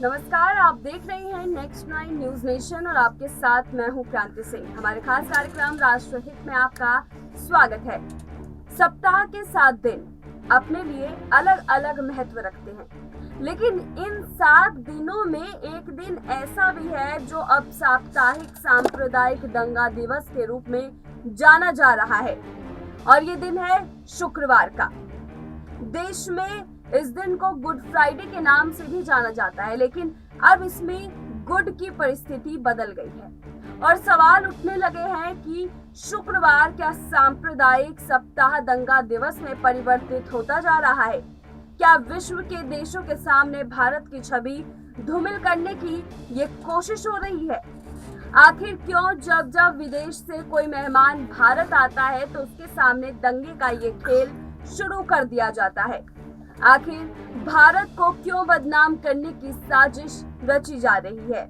नमस्कार, आप देख रहे हैं नेक्स्ट 9 न्यूज नेशन और आपके साथ मैं हूं क्रांति सिंह। हमारे खास कार्यक्रम राष्ट्र हित में आपका स्वागत है। सप्ताह के 7 दिन अपने लिए अलग अलग महत्व रखते हैं, लेकिन इन 7 दिनों में एक दिन ऐसा भी है जो अब साप्ताहिक सांप्रदायिक दंगा दिवस के रूप में जाना जा रहा है, और ये दिन है शुक्रवार का। देश में इस दिन को गुड फ्राइडे के नाम से भी जाना जाता है, लेकिन अब इसमें गुड की परिस्थिति बदल गई है और सवाल उठने लगे हैं कि शुक्रवार क्या सांप्रदायिक सप्ताह दंगा दिवस में परिवर्तित होता जा रहा है? क्या विश्व के देशों के सामने भारत की छवि धूमिल करने की ये कोशिश हो रही है? आखिर क्यों जब जब विदेश से कोई मेहमान भारत आता है तो उसके सामने दंगे का ये खेल शुरू कर दिया जाता है? आखिर भारत को क्यों बदनाम करने की साजिश रची जा रही है?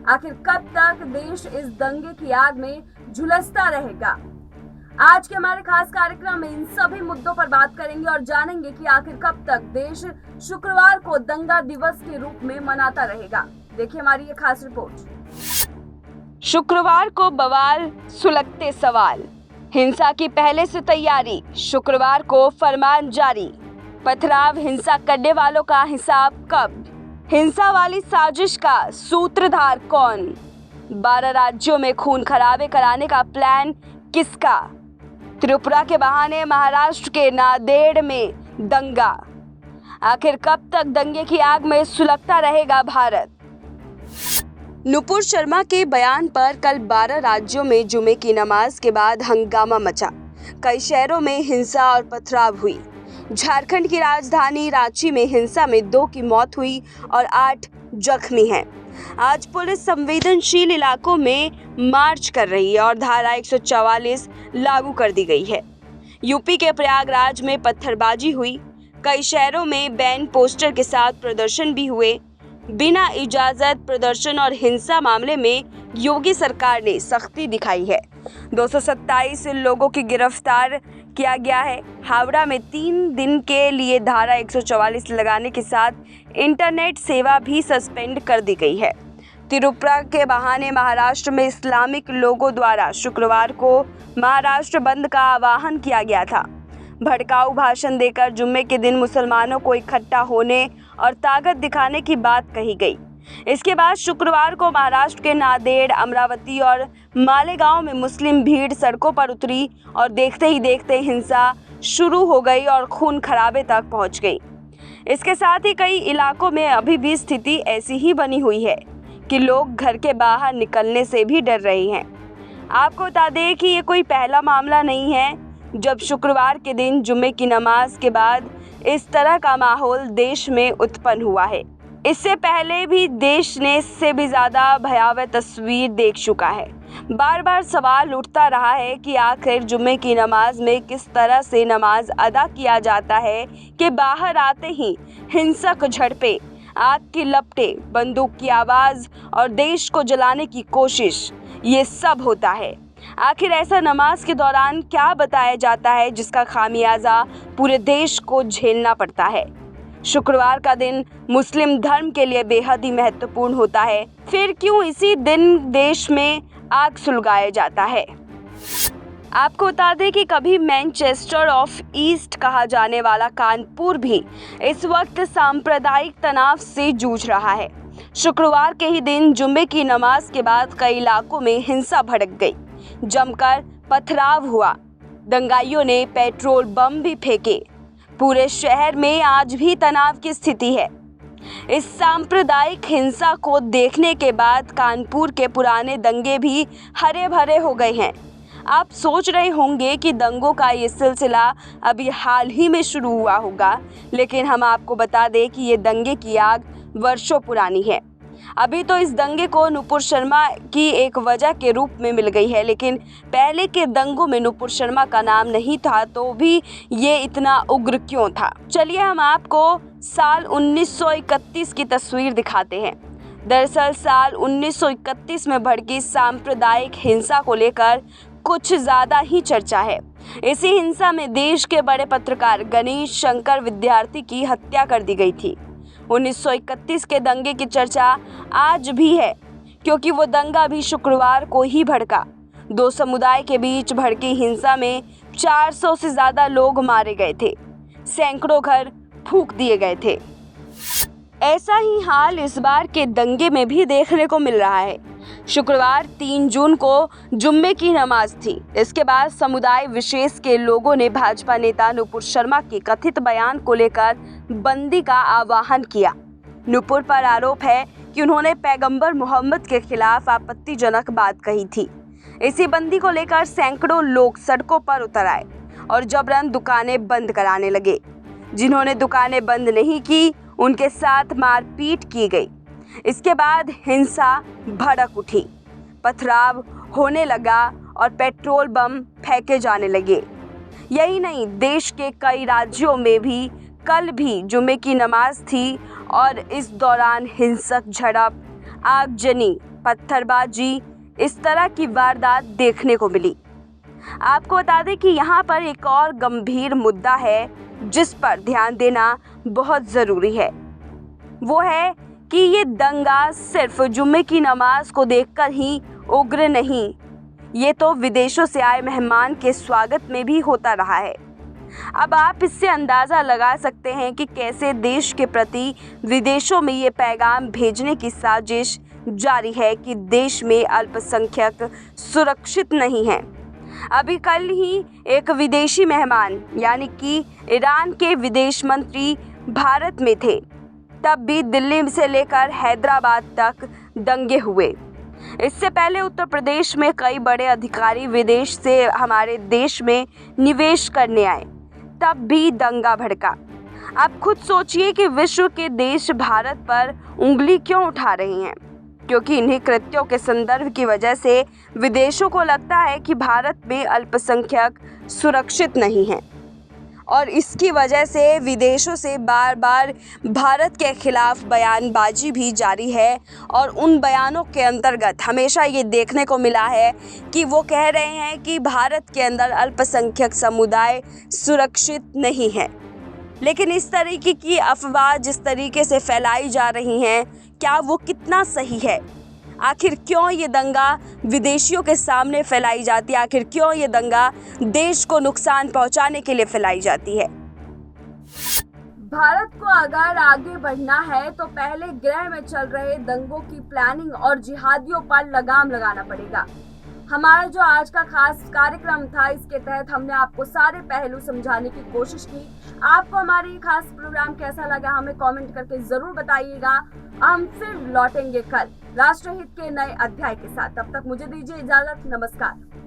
आखिर कब तक देश इस दंगे की आग में झुलसता रहेगा? आज के हमारे खास कार्यक्रम में इन सभी मुद्दों पर बात करेंगे और जानेंगे कि आखिर कब तक देश शुक्रवार को दंगा दिवस के रूप में मनाता रहेगा। देखिए हमारी ये खास रिपोर्ट। शुक्रवार को बवाल, सुलगते सवाल, हिंसा की पहले से तैयारी, शुक्रवार को फरमान जारी। पथराव, हिंसा करने वालों का हिसाब कब? हिंसा वाली साजिश का सूत्रधार कौन? 12 राज्यों में खून खराबे कराने का प्लान किसका? त्रिपुरा के बहाने महाराष्ट्र के नांदेड़ में दंगा। आखिर कब तक दंगे की आग में सुलगता रहेगा भारत? नुपुर शर्मा के बयान पर कल 12 राज्यों में जुमे की नमाज के बाद हंगामा मचा। कई शहरों में हिंसा और पथराव हुई। झारखंड की राजधानी रांची में हिंसा में 2 की मौत हुई और 8 जख्मी हैं। आज पुलिस संवेदनशील इलाकों में मार्च कर रही है और धारा 144 लागू कर दी गई है। यूपी के प्रयागराज में पत्थरबाजी हुई। कई शहरों में बैन पोस्टर के साथ प्रदर्शन भी हुए। बिना इजाजत प्रदर्शन और हिंसा मामले में योगी सरकार ने सख्ती दिखाई है। 227 लोगों की गिरफ्तार किया गया है। हावड़ा में 3 दिन के लिए धारा 144 लगाने के साथ इंटरनेट सेवा भी सस्पेंड कर दी गई है। त्रिपुरा के बहाने महाराष्ट्र में इस्लामिक लोगों द्वारा शुक्रवार को महाराष्ट्र बंद का आह्वान किया गया था। भड़काऊ भाषण देकर जुम्मे के दिन मुसलमानों को इकट्ठा होने और ताकत दिखाने की बात कही गई। इसके बाद शुक्रवार को महाराष्ट्र के नांदेड़, अमरावती और मालेगांव में मुस्लिम भीड़ सड़कों पर उतरी और देखते ही देखते हिंसा शुरू हो गई और खून खराबे तक पहुंच गई। इसके साथ ही कई इलाकों में अभी भी स्थिति ऐसी ही बनी हुई है कि लोग घर के बाहर निकलने से भी डर रहे हैं। आपको बता दें कि ये कोई पहला मामला नहीं है जब शुक्रवार के दिन जुम्मे की नमाज के बाद इस तरह का माहौल देश में उत्पन्न हुआ है। इससे पहले भी देश ने इससे भी ज़्यादा भयावह तस्वीर देख चुका है। बार बार सवाल उठता रहा है कि आखिर जुम्मे की नमाज में किस तरह से नमाज अदा किया जाता है कि बाहर आते ही हिंसक झड़पें, आग की लपटें, बंदूक की आवाज़ और देश को जलाने की कोशिश, ये सब होता है। आखिर ऐसा नमाज के दौरान क्या बताया जाता है जिसका खामियाजा पूरे देश को झेलना पड़ता है? शुक्रवार का दिन मुस्लिम धर्म के लिए बेहद ही महत्वपूर्ण होता है, फिर क्यों इसी दिन देश में आग सुलगाया जाता है? आपको बता दें कि कभी मैनचेस्टर ऑफ ईस्ट कहा जाने वाला कानपुर भी इस वक्त सांप्रदायिक तनाव से जूझ रहा है। शुक्रवार के ही दिन जुम्मे की नमाज के बाद कई इलाकों में हिंसा भड़क गई, जमकर पथराव हुआ। दंगाइयों ने पेट्रोल बम भी फेंके। पूरे शहर में आज भी तनाव की स्थिति है। इस सांप्रदायिक हिंसा को देखने के बाद कानपुर के पुराने दंगे भी हरे भरे हो गए हैं। आप सोच रहे होंगे कि दंगों का ये सिलसिला अभी हाल ही में शुरू हुआ होगा, लेकिन हम आपको बता दें कि ये दंगे की आग वर्षों पुरानी है। अभी तो इस दंगे को नुपुर शर्मा की एक वजह के रूप में मिल गई है, लेकिन पहले के दंगों में नुपुर शर्मा का नाम नहीं था तो भी ये इतना उग्र क्यों था? चलिए हम आपको साल 1931 की तस्वीर दिखाते हैं। दरअसल साल 1931 में भड़की सांप्रदायिक हिंसा को लेकर कुछ ज़्यादा ही चर्चा है। इसी हिंसा में देश के बड़े पत्रकार गणेश शंकर विद्यार्थी की हत्या कर दी गई थी। 1931 के दंगे की चर्चा आज भी है, क्योंकि वो दंगा भी शुक्रवार को ही भड़का। दो समुदाय के बीच भड़की हिंसा में 400 से ज्यादा लोग मारे गए थे, सैकड़ों घर फूंक दिए गए थे। ऐसा ही हाल इस बार के दंगे में भी देखने को मिल रहा है। शुक्रवार 3 जून को जुम्मे की नमाज थी। इसके बाद समुदाय विशेष के लोगों ने भाजपा नेता नुपुर शर्मा के कथित बयान को लेकर बंदी का आह्वान किया। नुपुर पर आरोप है कि उन्होंने पैगंबर मोहम्मद के खिलाफ आपत्तिजनक बात कही थी। इसी बंदी को लेकर सैकड़ों लोग सड़कों पर उतर आए और जबरन दुकानें बंद कराने लगे। जिन्होंने दुकानें बंद नहीं की, उनके साथ मारपीट की गई। इसके बाद हिंसा भड़क उठी, पथराव होने लगा और पेट्रोल बम फेंके जाने लगे। यही नहीं, देश के कई राज्यों में भी कल भी जुम्मे की नमाज थी और इस दौरान हिंसक झड़प, आगजनी, पत्थरबाजी, इस तरह की वारदात देखने को मिली। आपको बता दें कि यहाँ पर एक और गंभीर मुद्दा है जिस पर ध्यान देना बहुत ज़रूरी है। वो है कि ये दंगा सिर्फ जुम्मे की नमाज को देखकर ही उग्र नहीं, ये तो विदेशों से आए मेहमान के स्वागत में भी होता रहा है। अब आप इससे अंदाज़ा लगा सकते हैं कि कैसे देश के प्रति विदेशों में ये पैगाम भेजने की साजिश जारी है कि देश में अल्पसंख्यक सुरक्षित नहीं हैं। अभी कल ही एक विदेशी मेहमान यानी कि ईरान के विदेश मंत्री भारत में थे, तब भी दिल्ली से लेकर हैदराबाद तक दंगे हुए। इससे पहले उत्तर प्रदेश में कई बड़े अधिकारी विदेश से हमारे देश में निवेश करने आए, तब भी दंगा भड़का। आप खुद सोचिए कि विश्व के देश भारत पर उंगली क्यों उठा रहे हैं, क्योंकि इन्हीं कृत्यों के संदर्भ की वजह से विदेशों को लगता है कि भारत में अल्पसंख्यक सुरक्षित नहीं हैं और इसकी वजह से विदेशों से बार बार भारत के खिलाफ बयानबाजी भी जारी है। और उन बयानों के अंतर्गत हमेशा ये देखने को मिला है कि वो कह रहे हैं कि भारत के अंदर अल्पसंख्यक समुदाय सुरक्षित नहीं है। लेकिन इस तरीके की अफवाह जिस तरीके से फैलाई जा रही हैं, क्या वो कितना सही है? आखिर क्यों ये दंगा विदेशियों के सामने फैलाई जाती है? आखिर क्यों ये दंगा देश को नुकसान पहुंचाने के लिए फैलाई जाती है? भारत को अगर आगे बढ़ना है तो पहले गृह में चल रहे दंगों की प्लानिंग और जिहादियों पर लगाम लगाना पड़ेगा। हमारा जो आज का खास कार्यक्रम था, इसके तहत हमने आपको सारे पहलू समझाने की कोशिश की। आपको हमारे ये खास प्रोग्राम कैसा लगा हमें कमेंट करके जरूर बताइएगा। हम फिर लौटेंगे कल राष्ट्रहित के नए अध्याय के साथ। तब तक मुझे दीजिए इजाजत। नमस्कार।